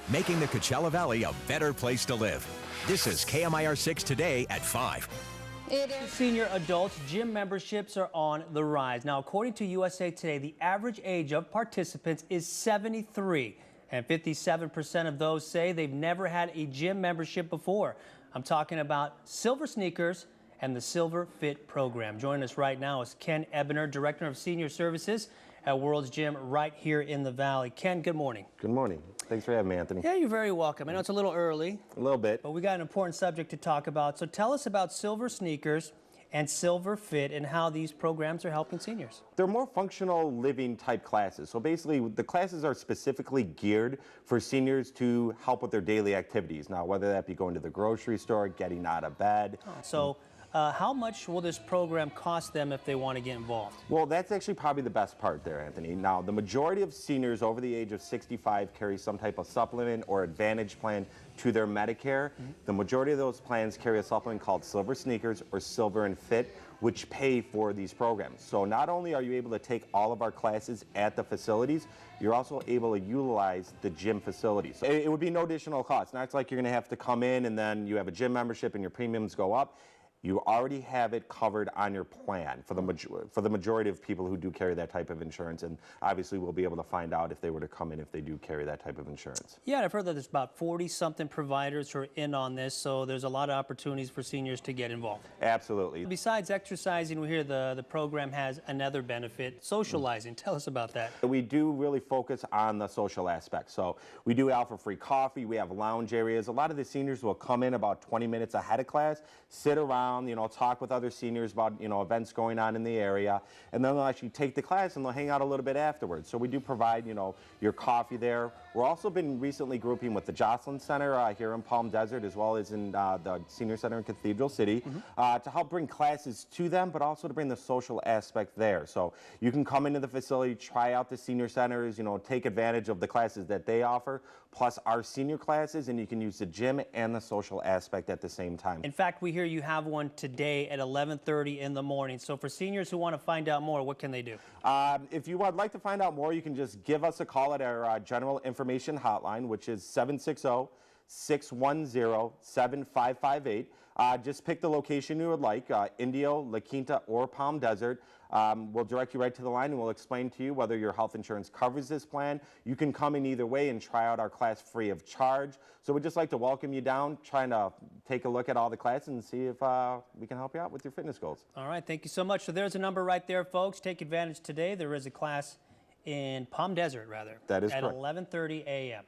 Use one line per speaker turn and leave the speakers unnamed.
making the Coachella Valley a better place to live. This is KMIR 6 Today at 5.
Senior adults gym memberships are on the rise. Now, according to USA Today, the average age of participants is 73, and 57% of those say they've never had a gym membership before. I'm talking about Silver Sneakers and the Silver Fit program. Joining us right now is Ken Ebner, Director of Senior Services at World's Gym right here in the Valley. Ken, good morning.
Good morning. Thanks for having me, Anthony.
Yeah, you're very welcome. I know it's a little early.
A little bit.
But we got an important subject to talk about. So tell us about Silver Sneakers and Silver Fit and how these programs are helping seniors.
They're more functional living type classes. So basically, the classes are specifically geared for seniors to help with their daily activities. Now, whether that be going to the grocery store, getting out of bed.
How much will this program cost them if they want to get involved?
Well, that's actually probably the best part there, Anthony. Now, the majority of seniors over the age of 65 carry some type of supplement or advantage plan to their Medicare. The majority of those plans carry a supplement called Silver Sneakers or Silver and Fit, which pay for these programs. So not only are you able to take all of our classes at the facilities, you're also able to utilize the gym facilities. So it would be no additional cost. Not like you're going to have to come in and then you have a gym membership and your premiums go up. You already have it covered on your plan for the majority of people who do carry that type of insurance, and obviously we'll be able to find out if they were to come in if they do carry that type of insurance.
Yeah, I've heard that there's about 40-something providers who are in on this, so there's a lot of opportunities for seniors to get involved.
Absolutely.
Besides exercising, we hear the program has another benefit, socializing. Tell us about that.
We do really focus on the social aspect. So we do offer free coffee, we have lounge areas. A lot of the seniors will come in about 20 minutes ahead of class, sit around, talk with other seniors about, events going on in the area, and then they'll actually take the class and they'll hang out a little bit afterwards. So we do provide, your coffee there. We're also been recently grouping with the Jocelyn Center here in Palm Desert, as well as in the Senior Center in Cathedral City, to help bring classes to them, but also to bring the social aspect there. So you can come into the facility, try out the senior centers, take advantage of the classes that they offer, plus our senior classes, and you can use the gym and the social aspect at the same time.
In fact, we hear you have one today at 11:30 in the morning. So for seniors who want to find out more, what can they do?
If you would like to find out more, you can just give us a call at our general information hotline, which is 760-610-7558. Just pick the location you would like, Indio, La Quinta, or Palm Desert. We'll direct you right to the line and we'll explain to you whether your health insurance covers this plan. You can come in either way and try out our class free of charge. So we'd just like to welcome you down, trying to take a look at all the classes and see if we can help you out with your fitness goals.
All right, thank you so much. So there's a number right there, folks. Take advantage today. There is a class in Palm Desert, rather.
That is
at
correct.
11:30 a.m.